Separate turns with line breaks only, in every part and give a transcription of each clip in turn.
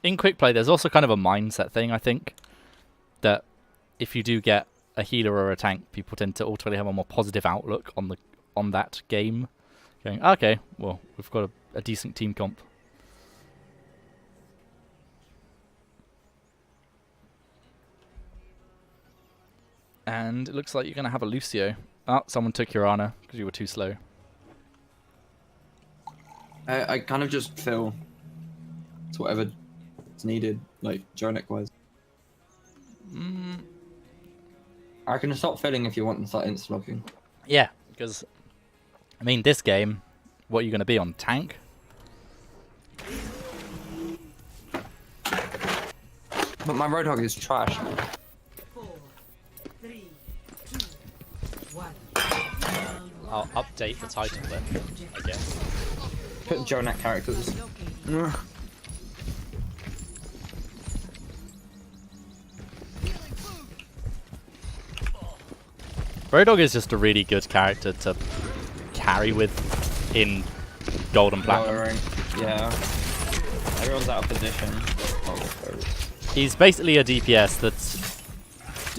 in quick play, there's also kind of a mindset thing, I think, that if you do get a healer or a tank, people tend to ultimately have a more positive outlook on that game. Going, okay, well, we've got a decent team comp. And it looks like you're going to have a Lucio. Oh, someone took your Ana because you were too slow.
I kind of just fill to whatever is needed, like Jonik wise. I can stop filling if you want to start insta-locking.
Yeah, because, I mean, this game, what are you going to be on? Tank?
But my Roadhog is trash.
4, 3, 2, 1.
I'll update the title then, I guess.
Put Jonak characters.
Roadhog is just a really good character to carry with in Gold and Platinum.
Yeah. Everyone's out of position.
He's basically a DPS that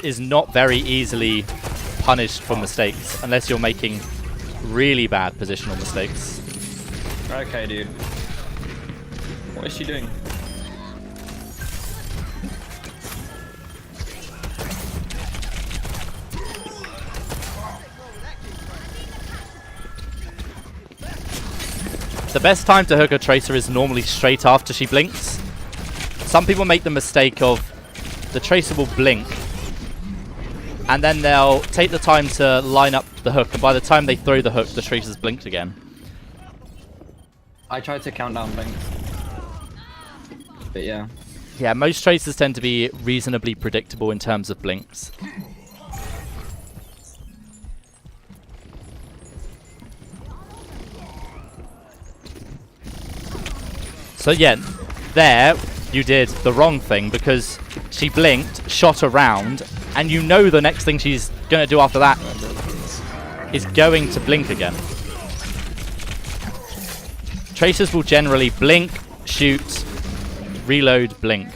is not very easily punished for mistakes, unless you're making really bad positional mistakes.
Okay, dude. What is she doing?
The best time to hook a Tracer is normally straight after she blinks. Some people make the mistake of the Tracer will blink and then they'll take the time to line up the hook, and by the time they throw the hook, the Tracer's blinked again.
I tried to count down blinks. But yeah.
Yeah, most Tracers tend to be reasonably predictable in terms of blinks. So yeah, there you did the wrong thing because she blinked, shot around, and you know the next thing she's going to do after that is going to blink again. Tracers will generally blink, shoot, reload, blink.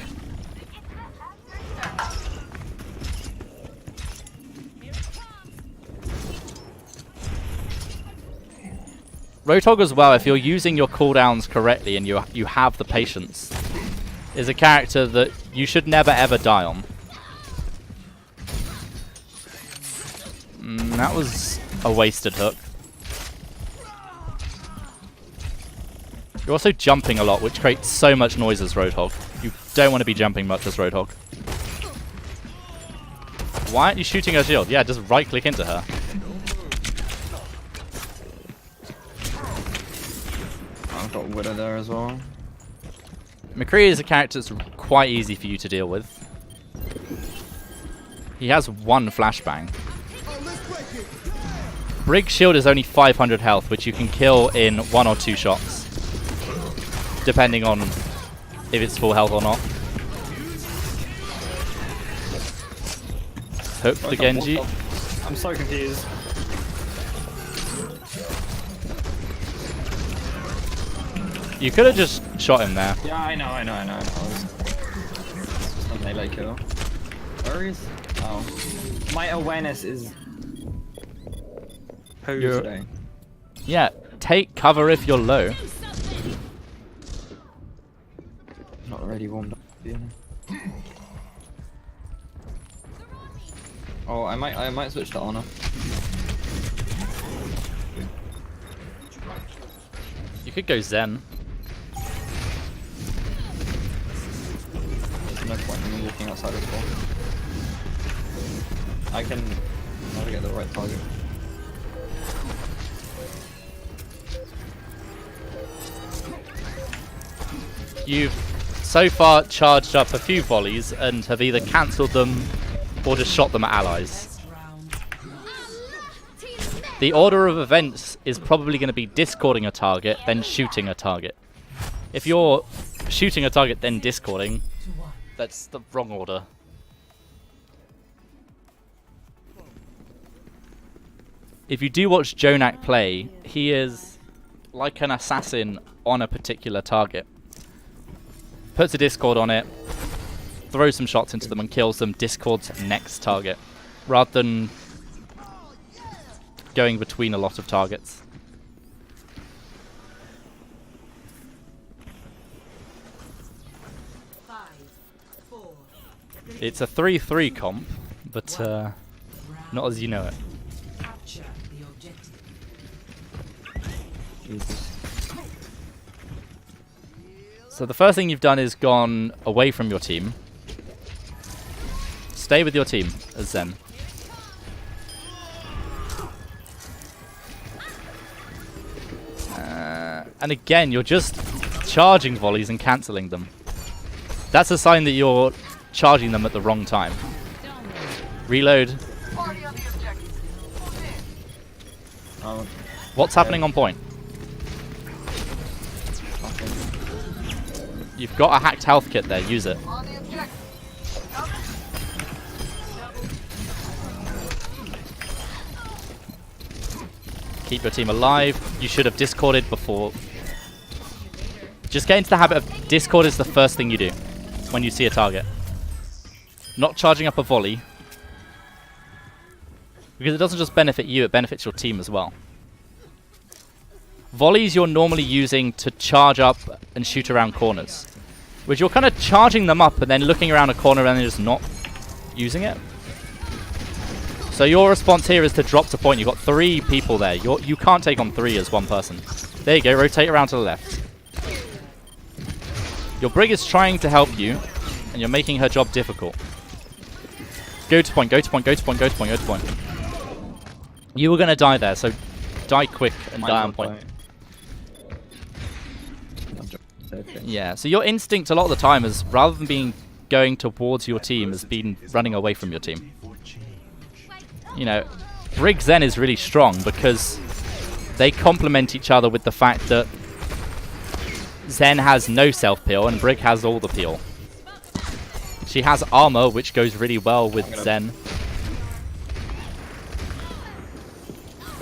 Roadhog as well, if you're using your cooldowns correctly and you have the patience, is a character that you should never ever die on. That was a wasted hook. You're also jumping a lot, which creates so much noise as Roadhog. You don't want to be jumping much as Roadhog. Why aren't you shooting her shield? Yeah, just right click into her.
I've got Widow there as well.
McCree is a character that's quite easy for you to deal with. He has one flashbang. Brig's shield is only 500 health, which you can kill in 1 or 2 shots, depending on if it's full health or not. Hook the Genji.
I'm so confused.
You could have just shot him there.
Yeah, I know. It's a melee kill. Where is? Oh. My awareness is poo today.
Yeah, take cover if you're low.
Not already warmed up. Yeah. Oh, I might switch to Ana.
You could go Zen.
There's no point in me walking outside as well. I can never get the right target.
You've so far charged up a few volleys and have either cancelled them or just shot them at allies. The order of events is probably going to be discording a target, then shooting a target. If you're shooting a target, then discording, that's the wrong order. If you do watch Jonak play, he is like an assassin on a particular target. puts a Discord on it, throws some shots into them and kills them Discord's next target, rather than going between a lot of targets. It's a 3-3 comp, but not as you know it.
Capture the objective.
Jesus.
So the first thing you've done is gone away from your team. Stay with your team as Zen. And again, you're just charging volleys and cancelling them. That's a sign that you're charging them at the wrong time. Reload.
Oh,
What's happening on point? You've got a hacked health kit there, use it. Keep your team alive. You should have discorded before. Just get into the habit of discord is the first thing you do when you see a target. Not charging up a volley. Because it doesn't just benefit you, it benefits your team as well. Volleys you're normally using to charge up and shoot around corners. Which you're kind of charging them up and then looking around a corner and then just not using it. So your response here is to drop to point. You've got 3 people there. You can't take on 3 as one person. There you go, rotate around to the left. Your Brig is trying to help you, and you're making her job difficult. Go to point, go to point, go to point, go to point, go to point. You were going to die there, so die quick and die on point. Yeah, so your instinct a lot of the time is, rather than being going towards your team, has been running away from your team. You know, Brig Zen is really strong because they complement each other with the fact that Zen has no self-peel and Brig has all the peel. She has armor, which goes really well with Zen.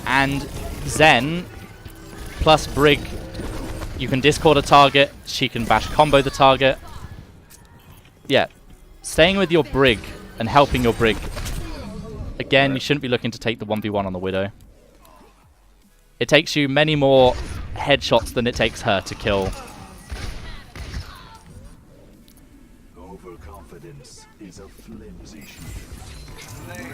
And Zen plus Brig, you can discord a target, she can bash combo the target. Yeah, staying with your Brig and helping your Brig. Again, you shouldn't be looking to take the 1v1 on the Widow. It takes you many more headshots than it takes her to kill. Overconfidence is a flimsy shield.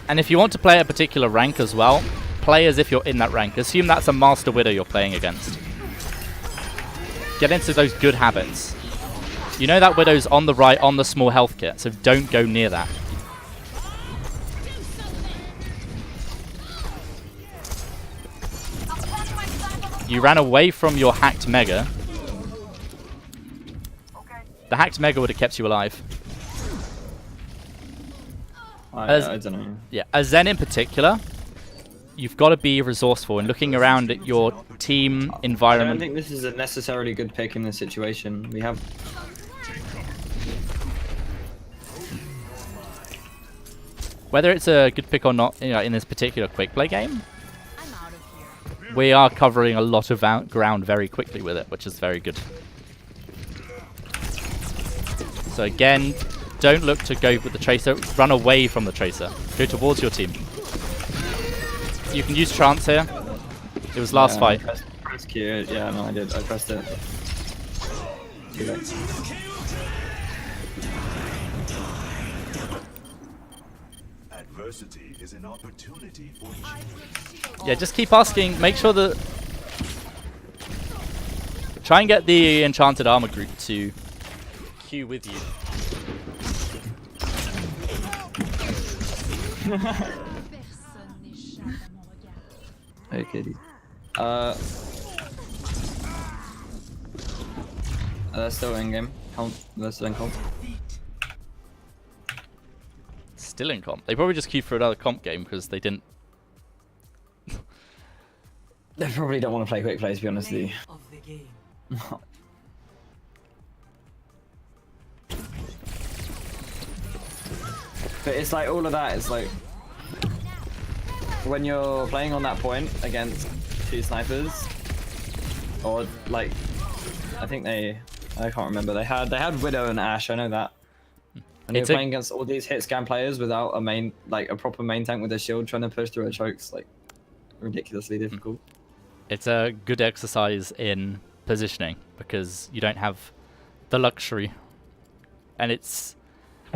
And if you want to play a particular rank as well, play as if you're in that rank. Assume that's a Master Widow you're playing against. Get into those good habits. You know that Widow's on the right on the small health kit, so don't go near that. You ran away from your hacked Mega. The hacked Mega would have kept you alive.
I don't know.
Yeah, as Zen in particular, you've got to be resourceful and looking around at your team environment.
I don't think this is a necessarily good pick in this situation. We have...
Whether it's a good pick or not, you know, in this particular quick play game, we are covering a lot of ground very quickly with it, which is very good. So again, don't look to go with the Tracer. Run away from the Tracer. Go towards your team. You can use Trance here. It was last fight.
Press Q. Yeah, no, I did. I pressed it. Too late.
Adversity is an opportunity for change.
Yeah, just keep asking. Make sure that... Try and get the Enchanted Armor group to queue with you.
Okay. They're still in game. They're still in comp.
Still in comp. They probably just queued for another comp game because they didn't.
They probably don't want to play quick play, to be honest with you.
Of the game.
But it's like all of that. It's like when you're playing on that point against 2 snipers, or like I think they I can't remember. They had Widow and Ashe. I know that. And you're playing against all these hit scan players without a proper main tank with a shield trying to push through a chokes, like ridiculously difficult.
It's a good exercise in positioning because you don't have the luxury, and it's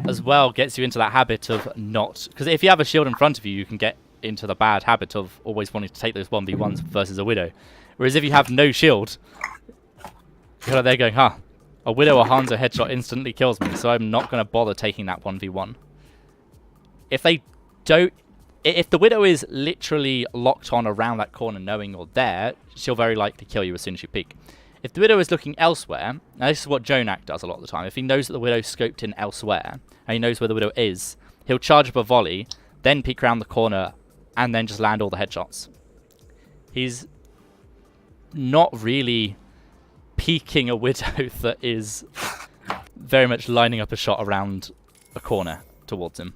as well gets you into that habit of not, because if you have a shield in front of you, you can get into the bad habit of always wanting to take those 1v1s versus a Widow. Whereas if you have no shield, you're there going, a Widow or Hanzo headshot instantly kills me, so I'm not going to bother taking that 1v1. If the Widow is literally locked on around that corner knowing you're there, she'll very likely kill you as soon as you peek. If the Widow is looking elsewhere, now this is what Jonak does a lot of the time, if he knows that the Widow's scoped in elsewhere, and he knows where the Widow is, he'll charge up a volley, then peek around the corner, and then just land all the headshots. He's not really peeking a Widow that is very much lining up a shot around a corner towards him.